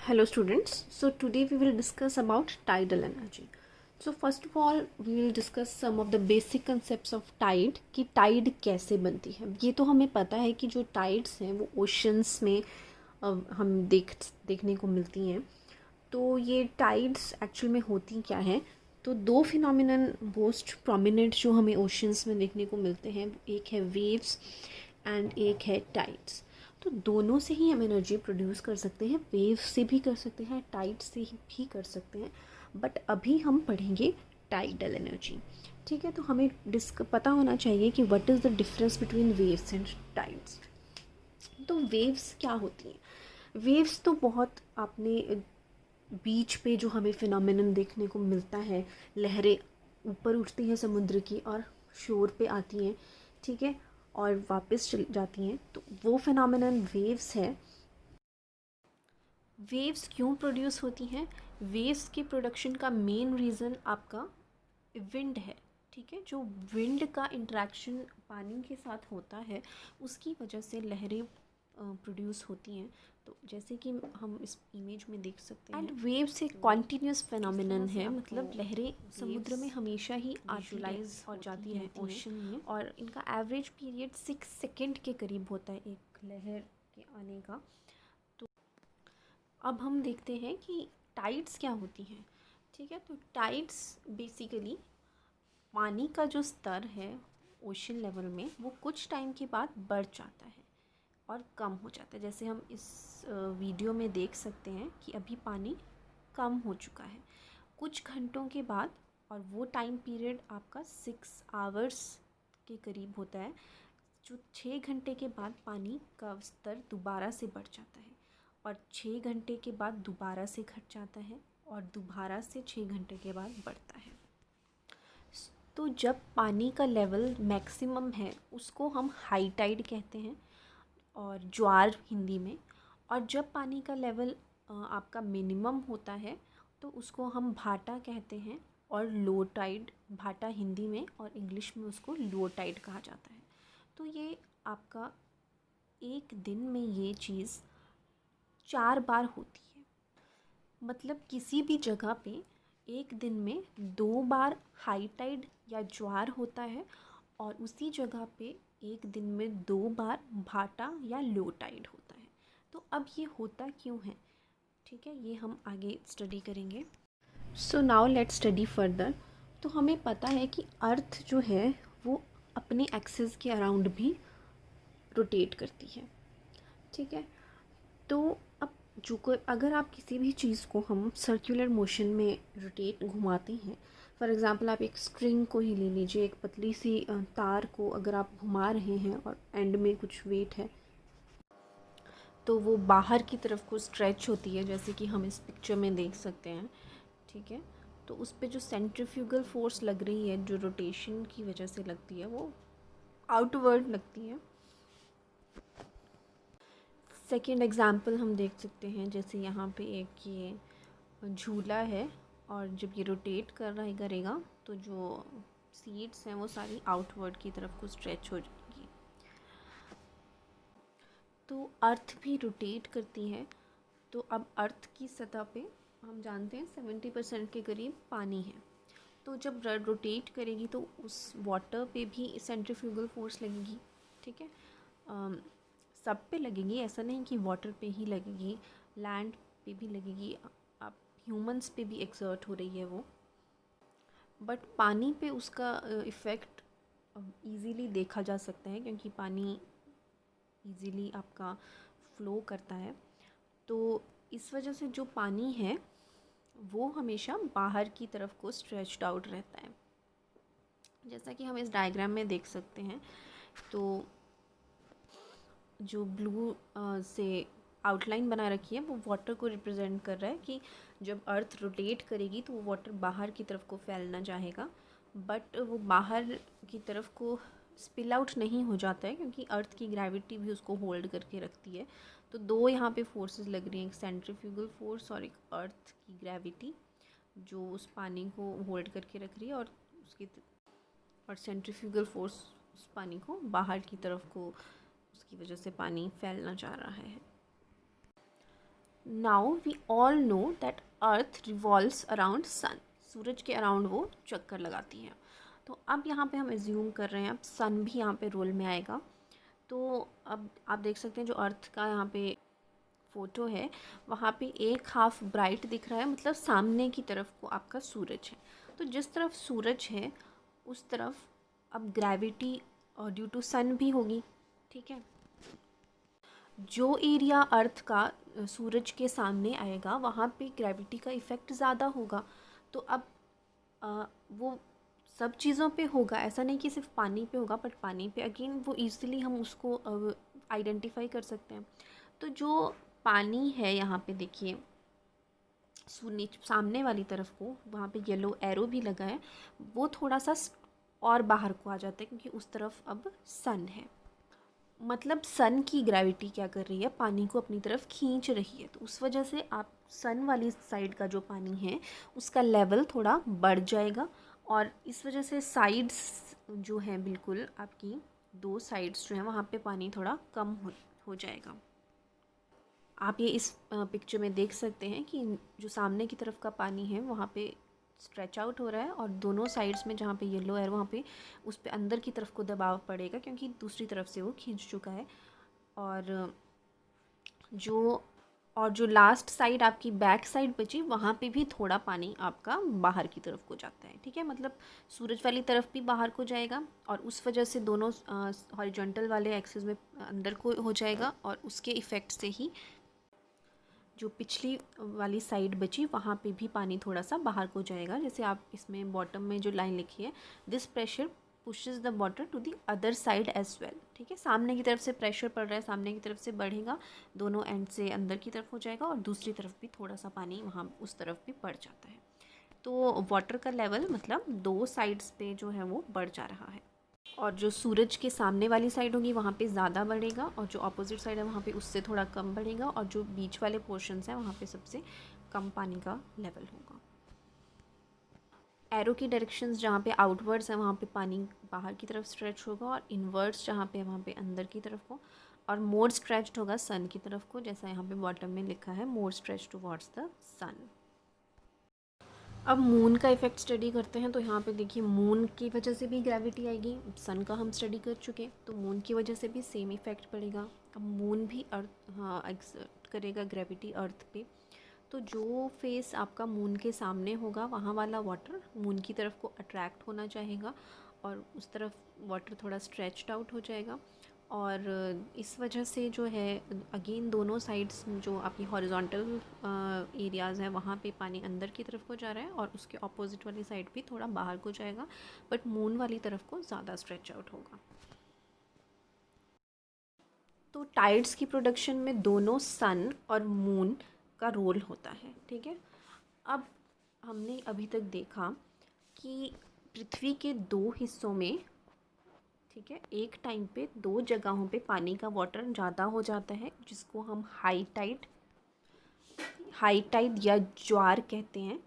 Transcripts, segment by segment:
Hello students, so today we will discuss about tidal energy. So first of all we will discuss some of the basic concepts of tide कि tide कैसे बनती है. ये तो हमें पता है कि जो tides हैं वो oceans में हम देखने को मिलती हैं. तो ये tides actual में होती क्या हैं. तो दो फिनोमिनन मोस्ट प्रोमिनेंट जो हमें ओशंस में देखने को मिलते हैं, एक है वेव्स एंड एक है टाइड्स. तो दोनों से ही हम एनर्जी प्रोड्यूस कर सकते हैं, वेव से भी कर सकते हैं, टाइड से भी कर सकते हैं. बट अभी हम पढ़ेंगे टाइडल एनर्जी. ठीक है, तो हमें पता होना चाहिए कि what is the difference between waves and tides. तो वेव्स क्या होती हैं. वेव्स तो बहुत आपने बीच पे जो हमें फिनोमिनन देखने को मिलता है, लहरें ऊपर उठती हैं समुद्र की और शोर पे आती हैं, ठीक है, और वापस चल जाती हैं, तो वो फिनोमिनन वेव्स है. वेव्स क्यों प्रोड्यूस होती हैं. वेव्स के प्रोडक्शन का मेन रीज़न आपका विंड है. ठीक है, जो विंड का इंटरेक्शन पानी के साथ होता है उसकी वजह से लहरें प्रोड्यूस होती हैं. तो जैसे कि हम इस इमेज में देख सकते हैं. एंड वेव्स एक कॉन्टीन्यूस फिनोमिनन है, मतलब लहरें समुद्र में हमेशा ही विजुलाइज और जाती रहती हैं ओशन में, और इनका एवरेज पीरियड 6 सेकेंड के करीब होता है एक लहर के आने का. तो अब हम देखते हैं कि टाइड्स क्या होती हैं. ठीक है, तो टाइड्स बेसिकली पानी का जो स्तर है ओशन लेवल में वो कुछ टाइम के बाद बढ़ जाता है और कम हो जाता है. जैसे हम इस वीडियो में देख सकते हैं कि अभी पानी कम हो चुका है कुछ घंटों के बाद, और वो टाइम पीरियड आपका 6 आवर्स के करीब होता है. जो 6 घंटे के बाद पानी का स्तर दोबारा से बढ़ जाता है, और 6 घंटे के बाद दोबारा से घट जाता है, और दोबारा से 6 घंटे के बाद बढ़ता है. तो जब पानी का लेवल मैक्सिमम है उसको हम हाई टाइड कहते हैं, और ज्वार हिंदी में. और जब पानी का लेवल आपका मिनिमम होता है तो उसको हम भाटा कहते हैं, और लो टाइड, भाटा हिंदी में और इंग्लिश में उसको लो टाइड कहा जाता है. तो ये आपका एक दिन में ये चीज़ 4 बार होती है. मतलब किसी भी जगह पे एक दिन में 2 बार हाई टाइड या ज्वार होता है, और उसी जगह पे एक दिन में 2 बार भाटा या लो टाइड होता है. तो अब ये होता क्यों है, ठीक है, ये हम आगे स्टडी करेंगे. So now let's study further. तो हमें पता है कि अर्थ जो है वो अपने एक्सिस के अराउंड भी रोटेट करती है. ठीक है, तो अब अगर आप किसी भी चीज़ को हम सर्कुलर मोशन में रोटेट घुमाते हैं, फॉर एग्ज़ाम्पल आप एक स्ट्रिंग को ही ले लीजिए, एक पतली सी तार को अगर आप घुमा रहे हैं और एंड में कुछ वेट है तो वो बाहर की तरफ को स्ट्रेच होती है, जैसे कि हम इस पिक्चर में देख सकते हैं. ठीक है, तो उस पर जो सेंट्रीफ्यूगल फोर्स लग रही है, जो रोटेशन की वजह से लगती है, वो आउटवर्ड लगती है. सेकेंड एग्ज़ाम्पल हम देख सकते हैं, जैसे यहाँ पे एक ये झूला है, और जब ये रोटेट करेगा तो जो सीट्स हैं वो सारी आउटवर्ड की तरफ को स्ट्रेच हो जाएंगी. तो अर्थ भी रोटेट करती है. तो अब अर्थ की सतह पे हम जानते हैं 70% के करीब पानी है. तो जब रोटेट करेगी तो उस वाटर पे भी सेंट्रीफ्यूगल फोर्स लगेगी. ठीक है, सब पे लगेगी, ऐसा नहीं कि वाटर पे ही लगेगी, लैंड पे भी लगेगी, आप ह्यूमंस पे भी एक्सर्ट हो रही है वो. बट पानी पे उसका इफ़ेक्ट इजीली देखा जा सकता है, क्योंकि पानी इजीली आपका फ्लो करता है. तो इस वजह से जो पानी है वो हमेशा बाहर की तरफ को स्ट्रेच्ड आउट रहता है, जैसा कि हम इस डायग्राम में देख सकते हैं. तो जो ब्लू से आउटलाइन बना रखी है वो वाटर को रिप्रेजेंट कर रहा है कि जब अर्थ रोटेट करेगी तो वो वाटर बाहर की तरफ को फैलना चाहेगा, बट वो बाहर की तरफ को स्पिल आउट नहीं हो जाता है, क्योंकि अर्थ की ग्रेविटी भी उसको होल्ड करके रखती है. तो दो यहाँ पे फोर्सेस लग रही हैं, एक सेंट्रीफ्यूगल फोर्स और एक अर्थ की ग्रेविटी, जो उस पानी को होल्ड करके रख रही है, और सेंट्रीफ्यूगल फोर्स उस पानी को बाहर की तरफ को, उसकी वजह से पानी फैलना चाह रहा है. Now we all know that earth revolves around sun, सूरज के अराउंड वो चक्कर लगाती है। तो अब यहाँ पे हम एज्यूम कर रहे हैं अब सन भी यहाँ पे रोल में आएगा। तो अब आप देख सकते हैं जो अर्थ का यहाँ पे फ़ोटो है वहाँ पे एक हाफ ब्राइट दिख रहा है, मतलब सामने की तरफ को आपका सूरज है। तो जिस तरफ सूरज है उस तरफ अब ग्रेविटी ड्यू टू सन भी होगी, ठीक है। जो एरिया अर्थ का सूरज के सामने आएगा वहाँ पे ग्रेविटी का इफ़ेक्ट ज़्यादा होगा। तो अब वो सब चीज़ों पे होगा, ऐसा नहीं कि सिर्फ पानी पे होगा, बट पानी पे अगेन वो इजीली हम उसको आइडेंटिफाई कर सकते हैं। तो जो पानी है यहाँ पे देखिए सामने वाली तरफ को, वहाँ पे येलो एरो भी लगा है, वो थोड़ा सा और बाहर को आ जाता है क्योंकि उस तरफ अब सन है। मतलब सन की ग्रेविटी क्या कर रही है, पानी को अपनी तरफ खींच रही है। तो उस वजह से आप सन वाली साइड का जो पानी है उसका लेवल थोड़ा बढ़ जाएगा, और इस वजह से साइड्स जो हैं बिल्कुल आपकी दो साइड्स जो हैं वहाँ पे पानी थोड़ा कम हो जाएगा। आप ये इस पिक्चर में देख सकते हैं कि जो सामने की तरफ का पानी है वहाँ पे स्ट्रेच आउट हो रहा है, और दोनों साइड्स में जहाँ पे येलो है वहाँ पे उस पे अंदर की तरफ को दबाव पड़ेगा क्योंकि दूसरी तरफ से वो खींच चुका है। और जो लास्ट साइड आपकी बैक साइड बची वहाँ पे भी थोड़ा पानी आपका बाहर की तरफ को जाता है, ठीक है। मतलब सूरज वाली तरफ भी बाहर को जाएगा और उस वजह से दोनों हॉरिजॉन्टल वाले एक्सिस में अंदर को हो जाएगा, और उसके इफ़ेक्ट से ही जो पिछली वाली साइड बची वहाँ पे भी पानी थोड़ा सा बाहर को जाएगा। जैसे आप इसमें बॉटम में जो लाइन लिखी है, this pressure pushes the water to the other side as well, ठीक है। सामने की तरफ से प्रेशर पड़ रहा है, सामने की तरफ से बढ़ेगा, दोनों एंड से अंदर की तरफ हो जाएगा, और दूसरी तरफ भी थोड़ा सा पानी वहाँ उस तरफ भी बढ़ जाता है। तो वाटर का लेवल मतलब दो साइड्स पे जो है वो बढ़ जा रहा है, और जो सूरज के सामने वाली साइड होगी वहाँ पे ज़्यादा बढ़ेगा, और जो अपोजिट साइड है वहाँ पे उससे थोड़ा कम बढ़ेगा, और जो बीच वाले पोर्शंस हैं वहाँ पे सबसे कम पानी का लेवल होगा। एरो की डायरेक्शंस जहाँ पे आउटवर्ड्स है वहाँ पे पानी बाहर की तरफ स्ट्रेच होगा, और इनवर्ड्स जहाँ पे वहाँ पे अंदर की तरफ को, और मोर स्ट्रेच्ड होगा सन की तरफ को, जैसा यहाँ पे बॉटम में लिखा है मोर स्ट्रेच टुवर्ड्स द सन। अब मून का इफ़ेक्ट स्टडी करते हैं। तो यहाँ पे देखिए मून की वजह से भी ग्रेविटी आएगी, सन का हम स्टडी कर चुके, तो मून की वजह से भी सेम इफ़ेक्ट पड़ेगा। अब मून भी अर्थ एक्सर्ट करेगा ग्रेविटी अर्थ पे। तो जो फेस आपका मून के सामने होगा वहाँ वाला वाटर मून की तरफ को अट्रैक्ट होना चाहेगा, और उस तरफ वाटर थोड़ा स्ट्रेच्ड आउट हो जाएगा, और इस वजह से जो है अगेन दोनों साइड्स जो आपकी हॉरिजॉन्टल एरियाज़ हैं वहाँ पे पानी अंदर की तरफ को जा रहा है, और उसके ऑपोजिट वाली साइड भी थोड़ा बाहर को जाएगा, बट मून वाली तरफ को ज़्यादा स्ट्रेच आउट होगा। तो टाइड्स की प्रोडक्शन में दोनों सन और मून का रोल होता है, ठीक है। अब हमने अभी तक देखा कि पृथ्वी के दो हिस्सों में, ठीक है, एक टाइम पे दो जगहों पे पानी का वाटर ज़्यादा हो जाता है, जिसको हम हाई टाइड या ज्वार कहते हैं,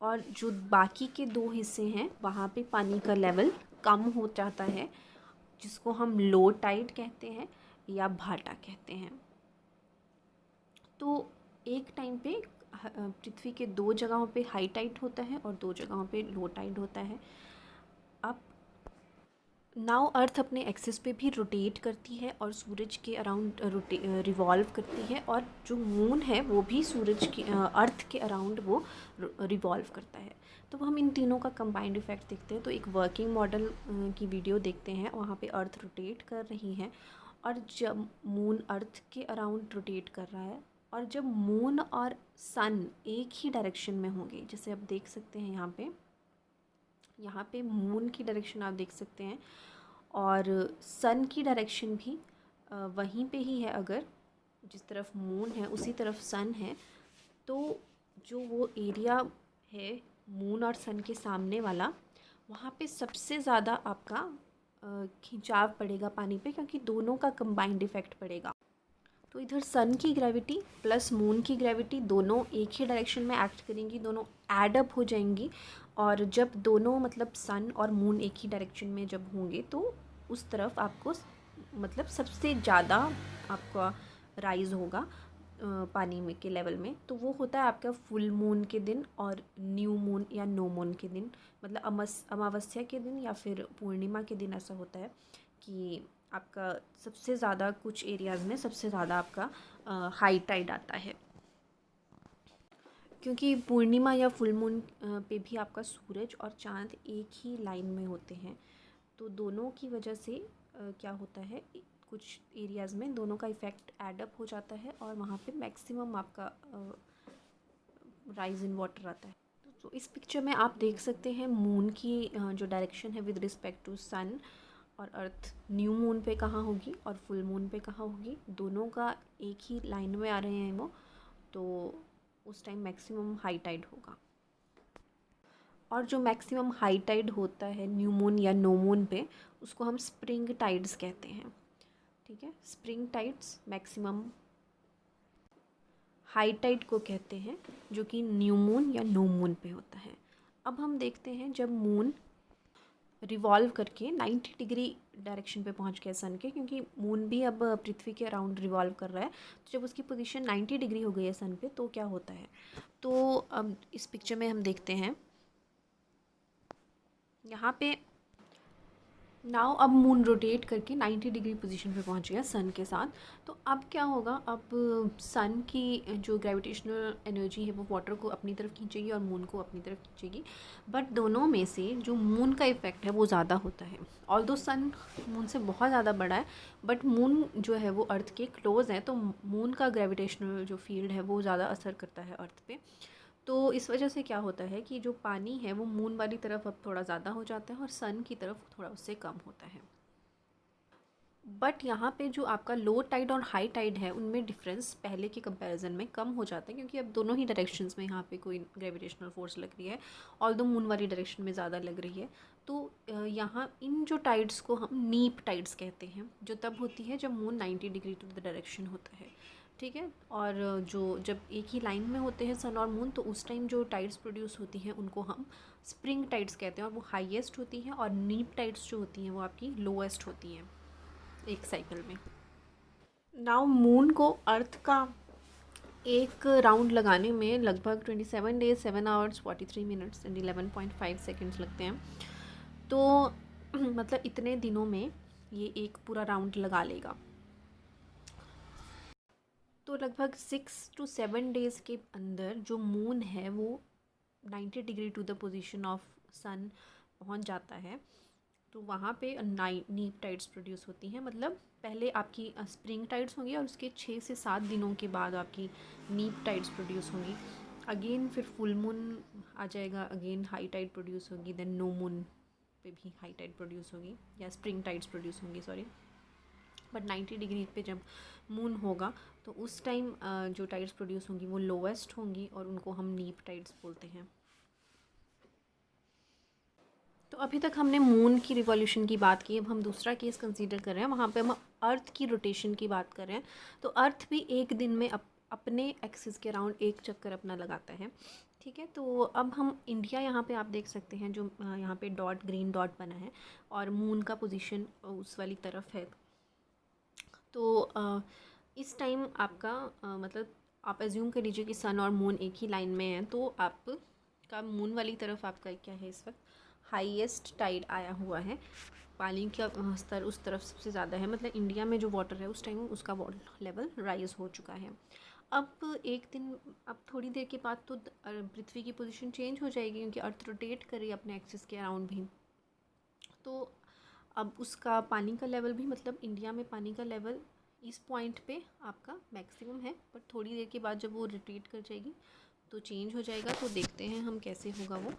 और जो बाकी के दो हिस्से हैं वहाँ पे पानी का लेवल कम हो जाता है, जिसको हम लो टाइड कहते हैं या भाटा कहते हैं। तो एक टाइम पे पृथ्वी के दो जगहों पे हाई टाइड होता है और दो जगहों पे लो टाइड होता है। अब नाउ अर्थ अपने एक्सिस पे भी रोटेट करती है और सूरज के अराउंड रिवॉल्व करती है, और जो मून है वो भी सूरज की अर्थ के अराउंड वो रिवॉल्व करता है। तो हम इन तीनों का कंबाइंड इफेक्ट देखते हैं। तो एक वर्किंग मॉडल की वीडियो देखते हैं, वहाँ पे अर्थ रोटेट कर रही है, और जब मून अर्थ के अराउंड रोटेट कर रहा है, और जब मून और सन एक ही डायरेक्शन में होंगे, जैसे आप देख सकते हैं यहाँ पे मून की डायरेक्शन आप देख सकते हैं, और सन की डायरेक्शन भी वहीं पे ही है। अगर जिस तरफ मून है उसी तरफ सन है, तो जो वो एरिया है मून और सन के सामने वाला, वहाँ पे सबसे ज़्यादा आपका खिंचाव पड़ेगा पानी पे, क्योंकि दोनों का कंबाइंड इफ़ेक्ट पड़ेगा। तो इधर सन की ग्रेविटी प्लस मून की ग्रेविटी दोनों एक ही डायरेक्शन में एक्ट करेंगी, दोनों एड अप हो जाएंगी, और जब दोनों मतलब सन और मून एक ही डायरेक्शन में जब होंगे तो उस तरफ आपको मतलब सबसे ज़्यादा आपका राइज़ होगा पानी में के लेवल में, तो वो होता है आपका फुल मून के दिन और न्यू मून या नो मून के दिन, मतलब अमावस्या के दिन या फिर पूर्णिमा के दिन ऐसा होता है कि आपका सबसे ज़्यादा कुछ एरियाज़ में सबसे ज़्यादा आपका हाई टाइड आता है। क्योंकि पूर्णिमा या फुल मून पे भी आपका सूरज और चाँद एक ही लाइन में होते हैं, तो दोनों की वजह से क्या होता है, कुछ एरियाज़ में दोनों का इफ़ेक्ट एडअप हो जाता है और वहाँ पे मैक्सिमम आपका राइज इन वाटर आता है। तो इस पिक्चर में आप देख सकते हैं मून की जो डायरेक्शन है विद रिस्पेक्ट टू सन और अर्थ, न्यू मून पे कहाँ होगी और फुल मून पे कहाँ होगी, दोनों का एक ही लाइन में आ रहे हैं वो, तो उस टाइम मैक्सिमम हाई टाइड होगा। और जो मैक्सिमम हाई टाइड होता है न्यू मून या नो मून पे, उसको हम स्प्रिंग टाइड्स कहते हैं। ठीक है, spring tides maximum high tide को कहते हैं, जो कि न्यू मून या नो मून पे होता है। अब हम देखते हैं जब मून रिवॉल्व करके 90 डिग्री डायरेक्शन पे पहुंच गया सन के, क्योंकि मून भी अब पृथ्वी के अराउंड रिवॉल्व कर रहा है, तो जब उसकी पोजीशन 90 डिग्री हो गई है सन पे, तो क्या होता है, तो अब इस पिक्चर में हम देखते हैं यहाँ पे नाउ अब मून रोटेट करके 90 डिग्री पोजीशन पे पहुंच गया सन के साथ। तो अब क्या होगा, अब सन की जो ग्रेविटेशनल एनर्जी है वो वाटर को अपनी तरफ खींचेगी और मून को अपनी तरफ खींचेगी, बट दोनों में से जो मून का इफ़ेक्ट है वो ज़्यादा होता है। ऑल्दो सन मून से बहुत ज़्यादा बड़ा है, बट मून जो है वो अर्थ के क्लोज़ है, तो मून का ग्रेविटेशनल जो फील्ड है वो ज़्यादा असर करता है अर्थ पे। तो इस वजह से क्या होता है कि जो पानी है वो मून वाली तरफ अब थोड़ा ज़्यादा हो जाता है और सन की तरफ थोड़ा उससे कम होता है। बट यहाँ पे जो आपका लो टाइड और हाई टाइड है उनमें डिफरेंस पहले के कंपैरिजन में कम हो जाता है, क्योंकि अब दोनों ही डायरेक्शंस में यहाँ पे कोई ग्रेविटेशनल फोर्स लग रही है, ऑल्दो मून वाली डायरेक्शन में ज़्यादा लग रही है। तो यहाँ इन जो टाइड्स को हम नीप टाइड्स कहते हैं, जो तब होती है जब moon 90 degree to the direction होता है। ठीक है, और जो जब एक ही लाइन में होते हैं सन और मून, तो उस टाइम जो टाइड्स प्रोड्यूस होती हैं उनको हम स्प्रिंग टाइड्स कहते हैं, और वो हाईएस्ट होती हैं, और नीप टाइड्स जो होती हैं वो आपकी लोएस्ट होती हैं एक साइकिल में। नाउ मून को अर्थ का एक राउंड लगाने में लगभग 27 days 7 hours 43 minutes and 11.5 seconds लगते हैं। तो मतलब इतने दिनों में ये एक पूरा राउंड लगा लेगा। तो लगभग 6 to 7 डेज़ के अंदर जो मून है वो 90 degree to the position of sun पहुंच जाता है। तो वहाँ पे नीप टाइड्स प्रोड्यूस होती हैं, मतलब पहले आपकी स्प्रिंग टाइड्स होंगी और उसके 6 से 7 दिनों के बाद आपकी नीप टाइड्स प्रोड्यूस होंगी। अगेन फिर फुल मून आ जाएगा, अगेन हाई टाइड प्रोड्यूस होगी, देन नो मून पे भी हाई टाइड प्रोड्यूस होगी या स्प्रिंग टाइड्स प्रोड्यूस होंगी, सॉरी। बट 90 डिग्री पे जब मून होगा तो उस टाइम जो टाइड्स प्रोड्यूस होंगी वो लोवेस्ट होंगी और उनको हम नीप टाइड्स बोलते हैं। तो अभी तक हमने मून की रिवॉल्यूशन की बात की, अब हम दूसरा केस कंसीडर कर रहे हैं, वहाँ पे हम अर्थ की रोटेशन की बात कर रहे हैं। तो अर्थ भी एक दिन में अपने एक्सिस के अराउंड एक चक्कर अपना लगाता है। ठीक है, तो अब हम इंडिया यहाँ पे आप देख सकते हैं, जो यहाँ पे डॉट ग्रीन डॉट बना है और मून का पोजीशन उस वाली तरफ है। तो इस टाइम आपका मतलब आप एज्यूम कर लीजिए कि सन और मून एक ही लाइन में हैं, तो आपका मून वाली तरफ आपका क्या है, इस वक्त हाईएस्ट टाइड आया हुआ है, पानी का स्तर उस तरफ सबसे ज़्यादा है, मतलब इंडिया में जो वाटर है उस टाइम उसका वाटर लेवल राइज हो चुका है। अब एक दिन, अब थोड़ी देर के बाद तो पृथ्वी की पोजीशन चेंज हो जाएगी, क्योंकि अर्थ रोटेट कर रही है अपने एक्सिस के अराउंड भी। तो अब उसका पानी का लेवल भी, मतलब इंडिया में पानी का लेवल इस पॉइंट पे आपका मैक्सिमम है, पर थोड़ी देर के बाद जब वो रिट्रीट कर जाएगी तो चेंज हो जाएगा। तो देखते हैं हम कैसे होगा वो।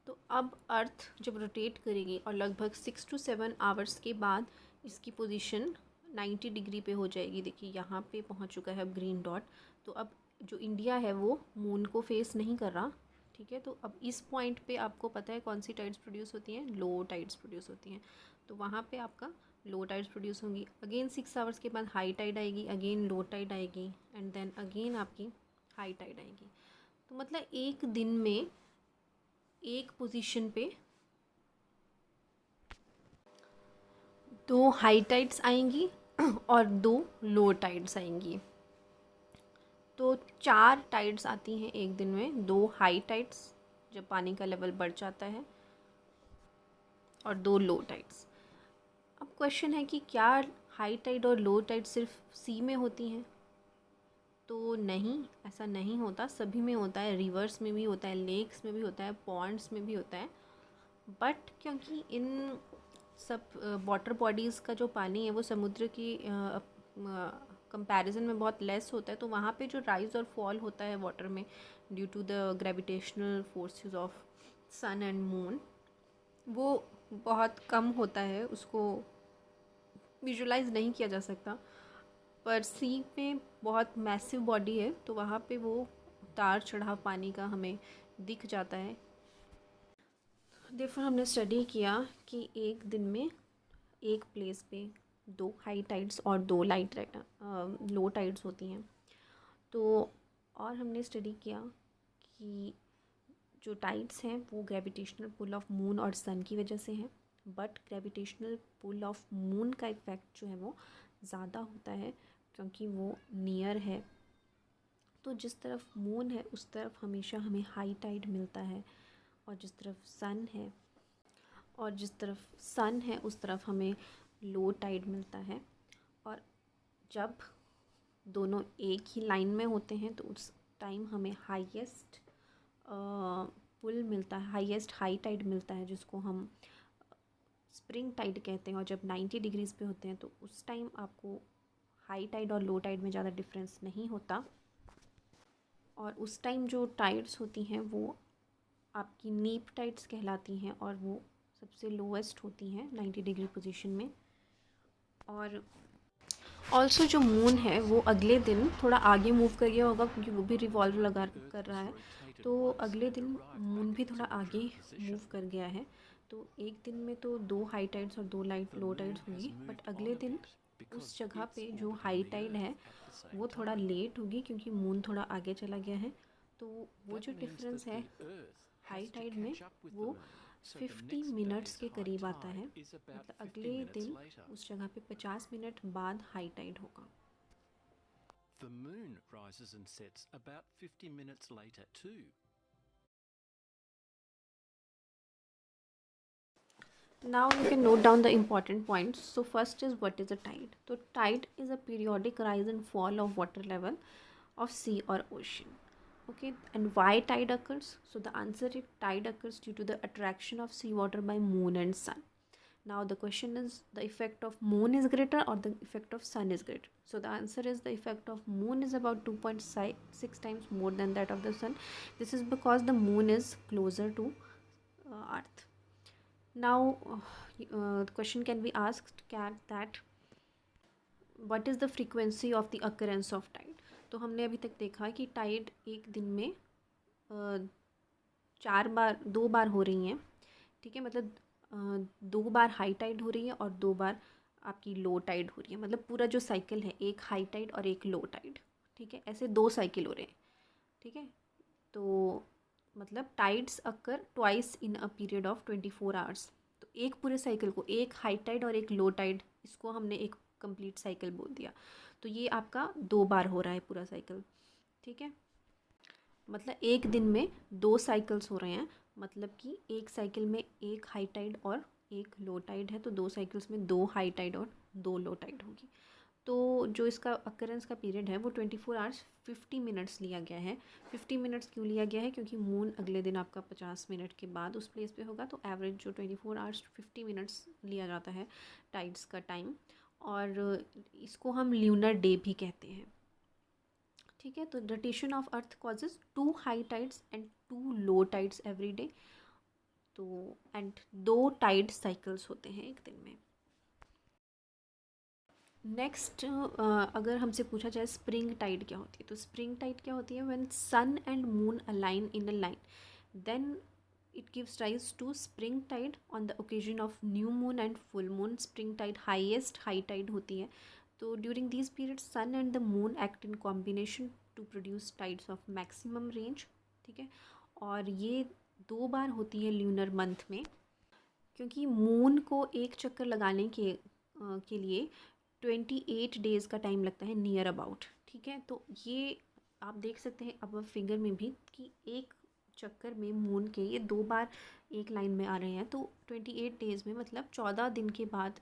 तो अब अर्थ जब रोटेट करेगी और लगभग 6 to 7 आवर्स के बाद इसकी पोजीशन 90 डिग्री पे हो जाएगी। देखिए यहाँ पे पहुँच चुका है अब ग्रीन डॉट। तो अब जो इंडिया है वो मून को फेस नहीं कर रहा। ठीक है, तो अब इस पॉइंट पे आपको पता है कौन सी टाइड्स प्रोड्यूस होती हैं, लो टाइड्स प्रोड्यूस होती हैं। तो वहाँ पे आपका लो टाइड्स प्रोड्यूस होंगी। अगेन 6 आवर्स के बाद हाई टाइड आएगी, अगेन लो टाइड आएगी, एंड देन अगेन आपकी हाई टाइड आएगी। तो मतलब एक दिन में एक पोजीशन पे 2 हाई टाइड्स आएंगी और 2 लो टाइड्स आएंगी। तो 4 टाइड्स आती हैं एक दिन में, 2 हाई टाइड्स जब पानी का लेवल बढ़ जाता है और 2 लो टाइड्स। अब क्वेश्चन है कि क्या हाई टाइड और लो टाइड सिर्फ सी में होती हैं? तो नहीं, ऐसा नहीं होता, सभी में होता है, रिवर्स में भी होता है, लेक्स में भी होता है, पॉन्ड्स में भी होता है। बट क्योंकि इन सब वाटर बॉडीज़ का जो पानी है वो समुद्र की कंपैरिजन में बहुत लेस होता है, तो वहाँ पे जो राइज और फॉल होता है वाटर में due to the gravitational forces of sun and moon, वो बहुत कम होता है, उसको विजुलाइज नहीं किया जा सकता। पर सी में बहुत मैसिव बॉडी है, तो वहाँ पे वो उतार चढ़ाव पानी का हमें दिख जाता है। देखो हमने स्टडी किया कि एक दिन में एक प्लेस पे 2 हाई टाइड्स और 2 लो टाइड्स होती हैं। तो और हमने स्टडी किया कि जो टाइड्स हैं वो ग्रेविटेशनल पुल ऑफ मून और सन की वजह से हैं, but gravitational pull of moon का इफ़ेक्ट जो है वो ज़्यादा होता है क्योंकि वो नियर है। तो जिस तरफ मून है उस तरफ हमेशा हमें हाई टाइड मिलता है, और जिस तरफ सन है उस तरफ हमें लो टाइड मिलता है। और जब दोनों एक ही लाइन में होते हैं तो उस टाइम हमें हाईएस्ट पुल मिलता है, हाईएस्ट हाई टाइड मिलता है, जिसको हम स्प्रिंग टाइड कहते हैं। और जब 90 डिग्रीज़ पे होते हैं तो उस टाइम आपको हाई टाइड और लो टाइड में ज़्यादा डिफरेंस नहीं होता, और उस टाइम जो टाइड्स होती हैं वो आपकी नीप टाइड्स कहलाती हैं, और वो सबसे लोएस्ट होती हैं 90 डिग्री पोजीशन में। और ऑल्सो जो मून है वो अगले दिन थोड़ा आगे मूव कर गया होगा क्योंकि वो भी रिवॉल्व लगा कर रहा है, तो अगले दिन मून भी थोड़ा आगे मूव कर गया है। तो एक दिन में तो 2 हाई टाइड्स और 2 लो टाइड्स होंगी, बट अगले दिन उस जगह पे जो हाई टाइड है वो थोड़ा लेट होगी क्योंकि मून थोड़ा आगे चला गया है। तो वो जो डिफरेंस है हाई टाइड में वो 50 मिनट्स के करीब आता है, मतलब अगले दिन उस जगह पे 50 मिनट बाद हाई टाइड होगा। The moon rises and sets about 50 minutes later too. Now you can note down the important points. So first is, what is a tide? So tide is a periodic rise and fall of water level of sea or ocean. Okay, and why tide occurs? So the answer is, tide occurs due to the attraction of seawater by moon and sun. Now the question is, the effect of moon is greater or the effect of sun is greater? So the answer is, the effect of moon is about 2.6 times more than that of the sun. This is because the moon is closer to earth. Now the question can be asked that what is the frequency of the occurrence of tide? तो हमने अभी तक देखा कि Tide एक दिन में 2 बार हो रही हैं, ठीक है, मतलब 2 बार हाई टाइड हो रही है और 2 बार आपकी लो टाइड हो रही है, मतलब पूरा जो साइकिल है, एक हाई टाइड और एक लो टाइड, ठीक है, ऐसे 2 साइकिल हो रहे हैं, ठीक है। तो मतलब tides occur twice in a period of 24 hours. तो एक पूरे साइकिल को, एक हाई टाइड और एक लो टाइड, इसको हमने एक कंप्लीट साइकिल बोल दिया। तो ये आपका 2 बार हो रहा है पूरा साइकिल, ठीक है, मतलब एक दिन में 2 साइकिल्स हो रहे हैं, मतलब कि एक साइकिल में एक हाई टाइड और एक लो टाइड है, तो 2 साइकिल्स में 2 हाई टाइड और 2 लो टाइड होगी। तो जो इसका अकरेंस का पीरियड है वो 24 आवर्स 50 मिनट्स लिया गया है। 50 मिनट्स क्यों लिया गया है? क्योंकि मून अगले दिन आपका 50 मिनट के बाद उस प्लेस पे होगा, तो एवरेज जो 24 आवर्स 50 मिनट्स लिया जाता है टाइड्स का टाइम, और इसको हम ल्यूनर डे भी कहते हैं, ठीक है। तो rotation of earth causes 2 high tides and 2 low tides every day, तो एंड 2 टाइड साइकिल्स होते हैं एक दिन में। नेक्स्ट अगर हमसे पूछा जाए स्प्रिंग टाइड क्या होती है, तो स्प्रिंग टाइड क्या होती है? When sun and moon align in a line, then it gives rise to spring tide on the occasion of new moon and full moon. Spring tide highest high tide होती है, तो during these periods sun and the moon act in combination to produce tides of maximum range, ठीक है। और ये 2 बार होती है lunar month में, क्योंकि मून को एक चक्कर लगाने के लिए 28 डेज़ का टाइम लगता है नियर अबाउट, ठीक है। तो ये आप देख सकते हैं अब फिगर में भी कि एक चक्कर में मून के ये 2 बार एक लाइन में आ रहे हैं, तो 28 डेज़ में मतलब 14 दिन के बाद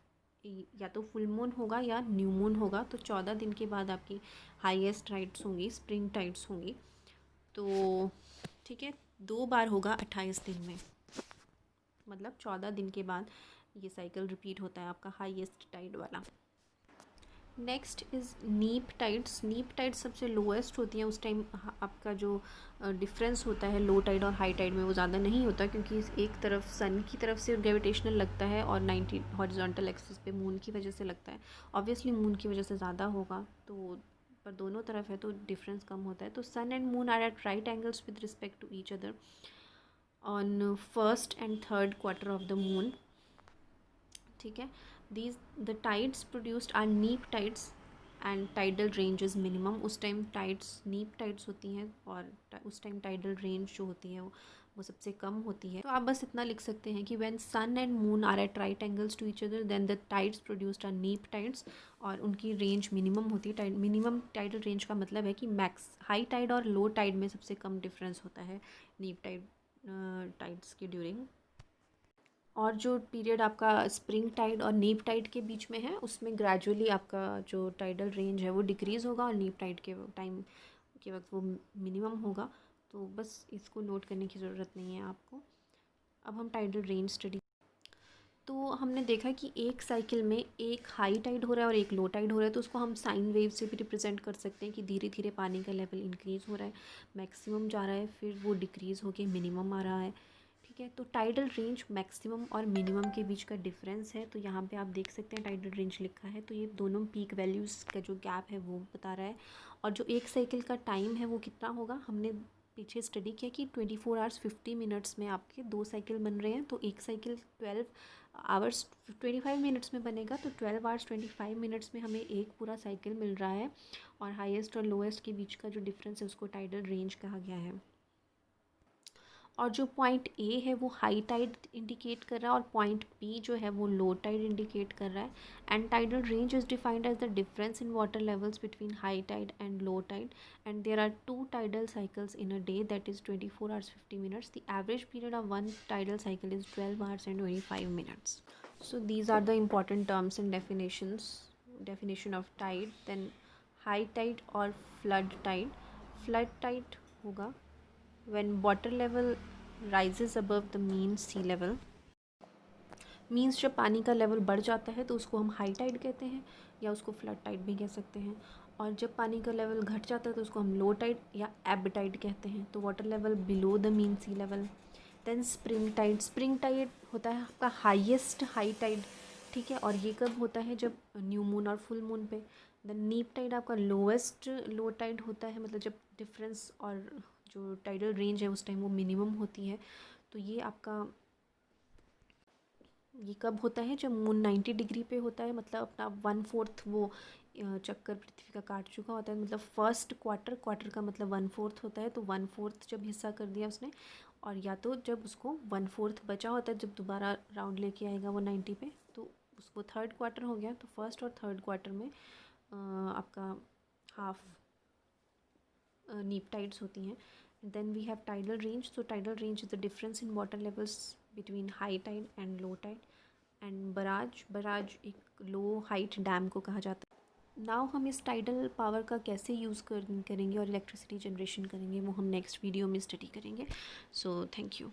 या तो फुल मून होगा या न्यू मून होगा, तो 14 दिन के बाद आपकी हाईएस्ट टाइड्स होंगी, स्प्रिंग टाइड्स होंगी। तो ठीक है, 2 बार होगा 28 दिन में, मतलब 14 दिन के बाद ये साइकिल रिपीट होता है आपका हाईएस्ट टाइड वाला। नेक्स्ट इज़ नीप टाइड्स। नीप टाइड्स सबसे लोएस्ट होती हैं, उस टाइम आपका जो डिफरेंस होता है लो टाइड और हाई टाइड में वो ज़्यादा नहीं होता, क्योंकि एक तरफ सन की तरफ से ग्रेविटेशनल लगता है और 90 हॉरिजॉन्टल एक्सिस पे मून की वजह से लगता है। ऑब्वियसली मून की वजह से ज़्यादा होगा, तो पर दोनों तरफ है तो डिफरेंस कम होता है। तो sun and moon are at right angles with respect to each other on first and third quarter of the moon. ठीक है, the tides produced are neap tides and tidal range is minimum. उस time tides neap tides होती हैं और उस time tidal range जो होती है वो सबसे कम होती है। तो आप बस इतना लिख सकते हैं कि when sun and moon are at right angles to each other then the tides produced are neap tides, और उनकी रेंज मिनिमम होती है। मिनिमम टाइडल रेंज का मतलब है कि मैक्स हाई टाइड और लो टाइड में सबसे कम डिफरेंस होता है नीप टाइड्स के ड्यूरिंग। और जो पीरियड आपका स्प्रिंग टाइड और नीप टाइड के बीच में है उसमें ग्रेजुअली आपका जो टाइडल रेंज है वो डिक्रीज़ होगा और नीप टाइड के टाइम के वक्त वो मिनिमम होगा। तो बस इसको नोट करने की ज़रूरत नहीं है आपको। अब हम टाइडल रेंज स्टडी। तो हमने देखा कि एक साइकिल में एक हाई टाइड हो रहा है और एक लो टाइड हो रहा है, तो उसको हम साइन वेव से भी रिप्रेजेंट कर सकते हैं कि धीरे धीरे पानी का लेवल इंक्रीज़ हो रहा है, मैक्सिमम जा रहा है, फिर वो डिक्रीज़ होके मिनिमम आ रहा है। ठीक है, तो टाइडल रेंज मैक्सिमम और मिनिमम के बीच का डिफरेंस है। तो यहाँ पे आप देख सकते हैं टाइडल रेंज लिखा है, तो ये दोनों पीक वैल्यूज़ का जो गैप है वो बता रहा है। और जो एक साइकिल का टाइम है वो कितना होगा, हमने पीछे स्टडी किया कि 24 आवर्स 50 मिनट्स में आपके 2 साइकिल बन रहे हैं, तो एक साइकिल 12 आवर्स 25 मिनट्स में बनेगा, तो 12 आवर्स 25 मिनट्स में हमें एक पूरा साइकिल मिल रहा है। और हाईएस्ट और लोएस्ट के बीच का जो डिफरेंस है उसको टाइडल रेंज कहा गया है। और जो पॉइंट ए है वो हाई टाइड इंडिकेट कर रहा है और पॉइंट बी जो है वो लो टाइड इंडिकेट कर रहा है। And tidal range is defined as the difference in water levels between high tide and low tide, and there are 2 tidal cycles in a day, that is 24 hours 50 minutes. The average period of one tidal cycle is 12 hours and 25 minutes. So these are the important terms and definitions. Definition of tide. Then high tide or flood tide. Flood tide होगा when water level rises above the mean sea level, means जब पानी का level बढ़ जाता है तो उसको हम हाई टाइड कहते हैं या उसको फ्लड टाइड भी कह सकते हैं। और जब पानी का लेवल घट जाता है तो उसको हम लो टाइड या एब टाइड कहते हैं। तो water level below the mean sea level. Then spring tide. Spring tide होता है आपका हाईएस्ट हाई टाइड, ठीक है, और ये कब होता है, जब न्यू मून और फुल मून पे। देन नीप टाइड आपका लोएस्ट लो टाइड होता है, मतलब जब डिफरेंस और जो टाइडल रेंज है उस टाइम वो मिनिमम होती है। तो ये आपका ये कब होता है, जब मून 90 डिग्री पे होता है, मतलब अपना 1/4 वो चक्कर पृथ्वी का काट चुका होता है। मतलब फर्स्ट क्वार्टर का मतलब 1/4 होता है, तो 1/4 जब हिस्सा कर दिया उसने, और या तो जब उसको 1/4 बचा होता है जब दोबारा राउंड लेके आएगा वो 90 पे, तो उसको थर्ड क्वार्टर हो गया। तो फर्स्ट और थर्ड क्वार्टर में आपका हाफ नीप टाइड्स होती हैं। Then we have tidal range. तो tidal range is the difference in water levels between high tide and low tide. And barrage एक लो हाइट डैम को कहा जाता है। नाउ हम इस टाइडल पावर का कैसे यूज़ करेंगे और इलेक्ट्रिसिटी जनरेशन करेंगे वो हम नेक्स्ट वीडियो में स्टडी करेंगे। So thank you.